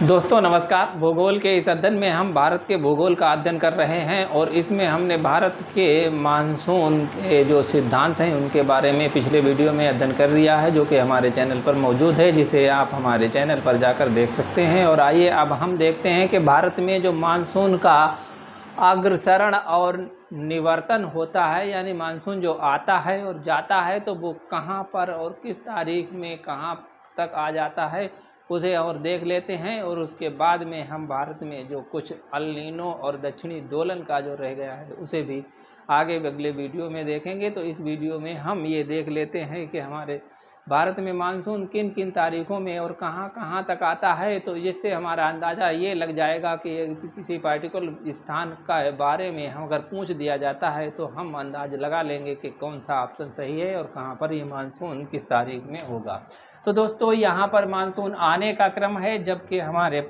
दोस्तों नमस्कार। भूगोल के इस अध्ययन में हम भारत के भूगोल का अध्ययन कर रहे हैं और इसमें हमने भारत के मानसून के जो सिद्धांत हैं उनके बारे में पिछले वीडियो में अध्ययन कर लिया है, जो कि हमारे चैनल पर मौजूद है, जिसे आप हमारे चैनल पर जाकर देख सकते हैं। और आइए अब हम देखते हैं कि भारत में जो मानसून का अग्रसरण और निवर्तन होता है, यानी मानसून जो आता है और जाता है, तो वो कहाँ पर और किस तारीख में कहाँ तक आ जाता है उसे और देख लेते हैं। और उसके बाद में हम भारत में जो कुछ अल नीनो और दक्षिणी दोलन का जो रह गया है उसे भी आगे अगले वीडियो में देखेंगे। तो इस वीडियो में हम ये देख लेते हैं कि हमारे भारत में मानसून किन किन तारीखों में और कहाँ कहाँ तक आता है, तो जिससे हमारा अंदाज़ा ये लग जाएगा कि किसी पार्टिकुलर स्थान का बारे में हम अगर पूछ दिया जाता है तो हम अंदाज़ लगा लेंगे कि कौन सा ऑप्शन सही है और कहाँ पर ये मानसून किस तारीख में होगा। तो दोस्तों यहाँ पर मानसून आने का क्रम है, जबकि हमारे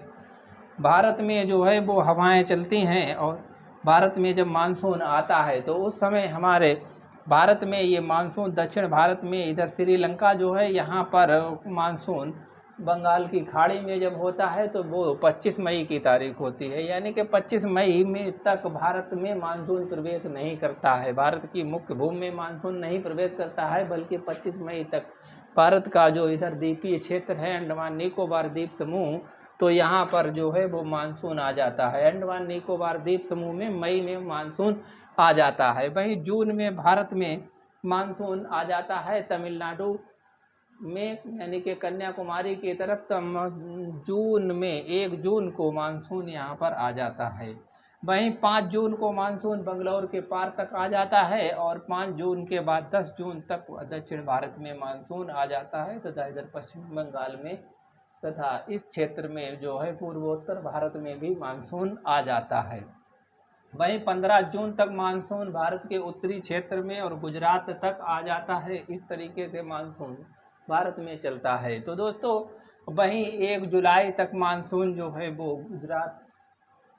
भारत में जो है वो हवाएं चलती हैं। और भारत में जब मानसून आता है तो उस समय हमारे भारत में ये मानसून दक्षिण भारत में इधर श्रीलंका जो है यहाँ पर मानसून बंगाल की खाड़ी में जब होता है तो वो 25 मई की तारीख होती है, यानी कि 25 मई में तक भारत में मानसून प्रवेश नहीं करता है। भारत की मुख्य भूमि में मानसून नहीं प्रवेश करता है, बल्कि 25 मई तक भारत का जो इधर द्वीपीय क्षेत्र है अंडमान निकोबार द्वीप समूह, तो यहाँ पर जो है वो मानसून आ जाता है। अंडमान निकोबार द्वीप समूह में मई में मानसून आ जाता है। वहीं जून में भारत में मानसून आ जाता है तमिलनाडु में, यानी कि कन्याकुमारी की तरफ। जून में 1 जून को मानसून यहाँ पर आ जाता है। वहीं 5 जून को मानसून बंगलौर के पार तक आ जाता है और 5 जून के बाद 10 जून तक दक्षिण भारत में मानसून आ जाता है तथा इधर पश्चिम बंगाल में तथा इस क्षेत्र में जो है पूर्वोत्तर भारत में भी मानसून आ जाता है। वहीं 15 जून तक मानसून भारत के उत्तरी क्षेत्र में और गुजरात तक आ जाता है। इस तरीके से मानसून भारत में चलता है। तो दोस्तों वहीं 1 जुलाई तक मानसून जो है वो गुजरात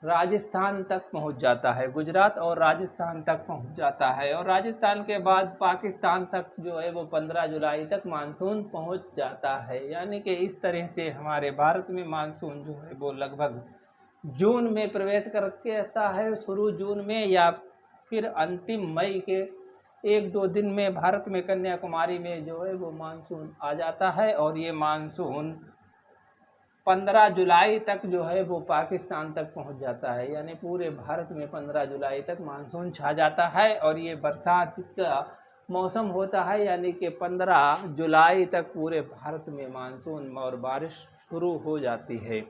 राजस्थान तक पहुंच जाता है, गुजरात और राजस्थान तक पहुंच जाता है। और राजस्थान के बाद पाकिस्तान तक जो है वो 15 जुलाई तक मानसून पहुंच जाता है। यानी कि इस तरह से हमारे भारत में मानसून जो है वो लगभग जून में प्रवेश करके आता है, शुरू जून में, या फिर अंतिम मई के 1-2 दिन में भारत में कन्याकुमारी में जो है वो मानसून आ जाता है। और ये मानसून 15 जुलाई तक जो है वो पाकिस्तान तक पहुंच जाता है, यानी पूरे भारत में 15 जुलाई तक मानसून छा जाता है। और ये बरसात का मौसम होता है, यानी कि 15 जुलाई तक पूरे भारत में मानसून और बारिश शुरू हो जाती है।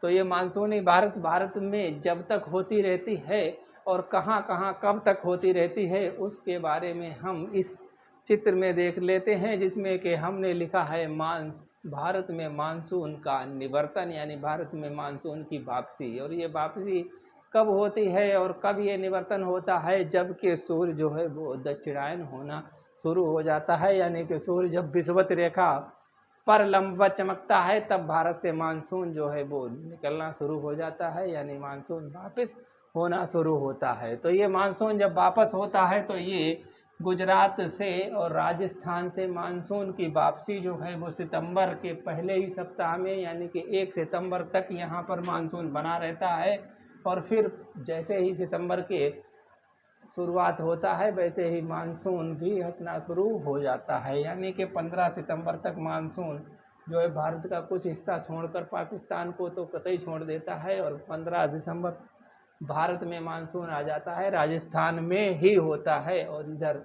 तो ये मानसूनी भारत में जब तक होती रहती है और कहाँ कहाँ कब तक होती रहती है उसके बारे में हम इस चित्र में देख लेते हैं, जिसमें कि हमने लिखा है भारत में मानसून का निवर्तन, यानी भारत में मानसून की वापसी। और ये वापसी कब होती है और कब ये निवर्तन होता है, जबकि सूर्य जो है वो दक्षिणायन होना शुरू हो जाता है, यानी कि सूर्य जब विषुवत रेखा पर लंबवत चमकता है तब भारत से मानसून जो है वो निकलना शुरू हो जाता है, यानी मानसून वापस होना शुरू होता है। तो ये मानसून जब वापस होता है तो ये गुजरात से और राजस्थान से मानसून की वापसी जो है वो सितंबर के पहले ही सप्ताह में, यानी कि 1 सितंबर तक यहाँ पर मानसून बना रहता है। और फिर जैसे ही सितंबर के शुरुआत होता है वैसे ही मानसून भी हटना शुरू हो जाता है, यानी कि 15 सितंबर तक मानसून जो है भारत का कुछ हिस्सा छोड़कर पाकिस्तान को तो कतई छोड़ देता है। और 15 दिसंबर भारत में मानसून आ जाता है, राजस्थान में ही होता है, और इधर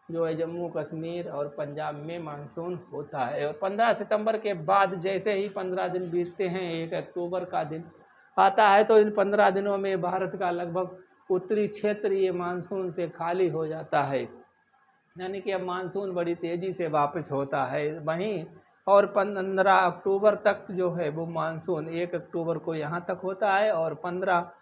जो है जम्मू कश्मीर और पंजाब में मानसून होता है। और 15 सितंबर के बाद जैसे ही 15 दिन बीतते हैं, 1 अक्टूबर का दिन आता है, तो इन 15 दिनों में भारत का लगभग उत्तरी क्षेत्र ये मानसून से खाली हो जाता है, यानी कि अब मानसून बड़ी तेज़ी से वापस होता है। वहीं और 15 अक्टूबर तक जो है वो मानसून 1 अक्टूबर को यहाँ तक होता है और 15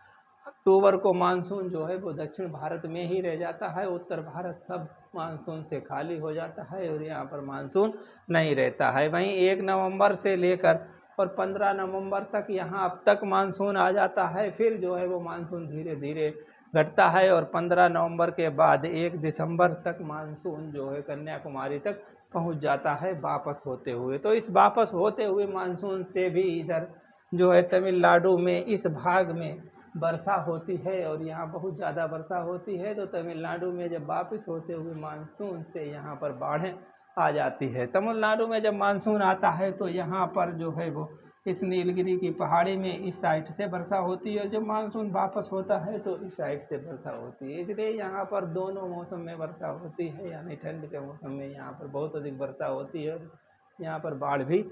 अक्टूबर को मानसून जो है वो दक्षिण भारत में ही रह जाता है। उत्तर भारत सब मानसून से खाली हो जाता है और यहाँ पर मानसून नहीं रहता है। वहीं 1 नवंबर से लेकर और 15 नवंबर तक यहाँ अब तक मानसून आ जाता है, फिर जो है वो मानसून धीरे धीरे घटता है और 15 नवंबर के बाद 1 दिसंबर तक मानसून जो है कन्याकुमारी तक पहुँच जाता है वापस होते हुए। तो इस वापस होते हुए मानसून से भी इधर जो है तमिलनाडु में इस भाग में वर्षा होती है और यहाँ बहुत ज़्यादा वर्षा होती है। तो तमिलनाडु में जब वापस होते हुए मानसून से यहाँ पर बाढ़ें आ जाती है। तमिलनाडु में जब मानसून आता है तो यहाँ पर जो है वो इस नीलगिरी की पहाड़ी में इस साइड से वर्षा होती है और जब मानसून वापस होता है तो इस साइड से वर्षा होती है। इसलिए यहाँ पर दोनों मौसम में वर्षा होती है, यानी ठंड के मौसम में यहाँ पर बहुत अधिक वर्षा होती है और यहाँ पर बाढ़ भी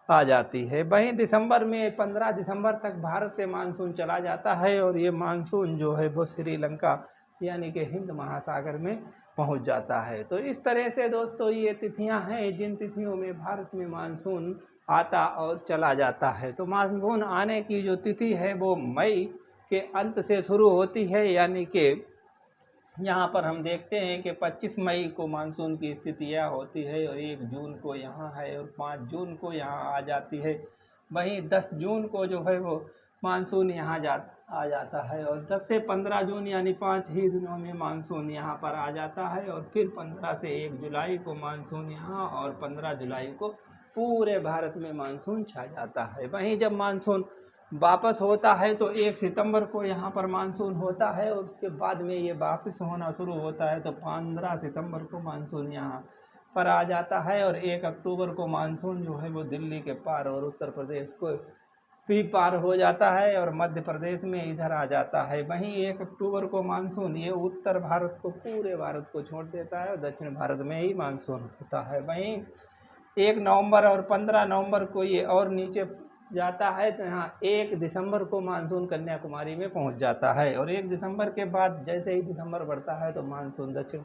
आ जाती है। वहीं दिसंबर में 15 दिसंबर तक भारत से मानसून चला जाता है और ये मानसून जो है वो श्रीलंका यानी कि हिंद महासागर में पहुंच जाता है। तो इस तरह से दोस्तों ये तिथियां हैं जिन तिथियों में भारत में मानसून आता और चला जाता है। तो मानसून आने की जो तिथि है वो मई के अंत से शुरू होती है, यानी कि यहाँ पर हम देखते हैं कि 25 मई को मानसून की स्थितियाँ होती है और 1 जून को यहाँ है और 5 जून को यहाँ आ जाती है। वहीं 10 जून को जो है वो मानसून यहाँ आ जाता है और 10 से 15 जून यानी 5 ही दिनों में मानसून यहाँ पर आ जाता है और फिर 15 से 1 जुलाई को मानसून यहाँ और 15 जुलाई को पूरे भारत में मानसून छा जाता है। वहीं जब मानसून वापस होता है तो 1 सितंबर को यहाँ पर मानसून होता है और उसके बाद में ये वापस होना शुरू होता है। तो 15 सितंबर को मानसून यहाँ पर आ जाता है और 1 अक्टूबर को मानसून जो है वो दिल्ली के पार और उत्तर प्रदेश को भी पार हो जाता है और मध्य प्रदेश में इधर आ जाता है। वहीं 1 अक्टूबर को मानसून ये उत्तर भारत को पूरे भारत को छोड़ देता है और दक्षिण भारत में ही मानसून होता है। वहीं 1 नवंबर और 15 नवंबर को ये और नीचे जाता है। तो यहाँ 1 दिसंबर को मानसून कन्याकुमारी में पहुँच जाता है और 1 दिसंबर के बाद जैसे ही दिसंबर बढ़ता है तो मानसून दक्षिण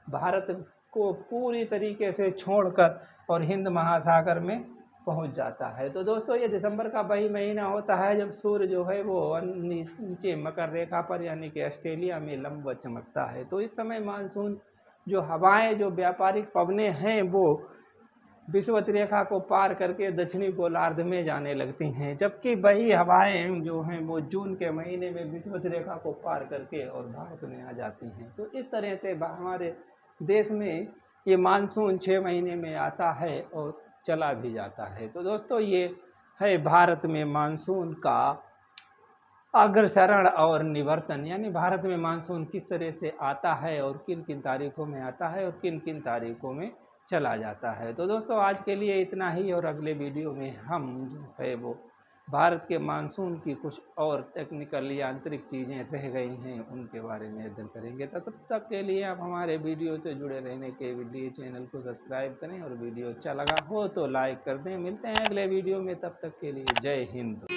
भारत को पूरी तरीके से छोड़कर और हिंद महासागर में पहुंच जाता है। तो दोस्तों ये दिसंबर का वही महीना होता है जब सूर्य जो है वो नीचे मकर रेखा पर यानी कि ऑस्ट्रेलिया में लंबवत चमकता है। तो इस समय मानसून जो हवाएं जो व्यापारिक पवनें हैं वो विषुवत रेखा को पार करके दक्षिणी गोलार्ध में जाने लगती हैं, जबकि वही हवाएं जो हैं वो जून के महीने में विषुवत रेखा को पार करके और भारत में आ जाती हैं। तो इस तरह से हमारे देश में ये मानसून 6 महीने में आता है और चला भी जाता है। तो दोस्तों ये है भारत में मानसून का अग्रसरण और निवर्तन, यानी भारत में मानसून किस तरह से आता है और किन किन तारीखों में आता है और किन किन तारीखों में चला जाता है। तो दोस्तों आज के लिए इतना ही और अगले वीडियो में हम जो है वो भारत के मानसून की कुछ और टेक्निकल यांत्रिक चीज़ें रह गई हैं उनके बारे में अध्ययन करेंगे। तो तब तक के लिए आप हमारे वीडियो से जुड़े रहने के लिए चैनल को सब्सक्राइब करें और वीडियो अच्छा लगा हो तो लाइक कर दें। मिलते हैं अगले वीडियो में, तब तक के लिए जय हिंद।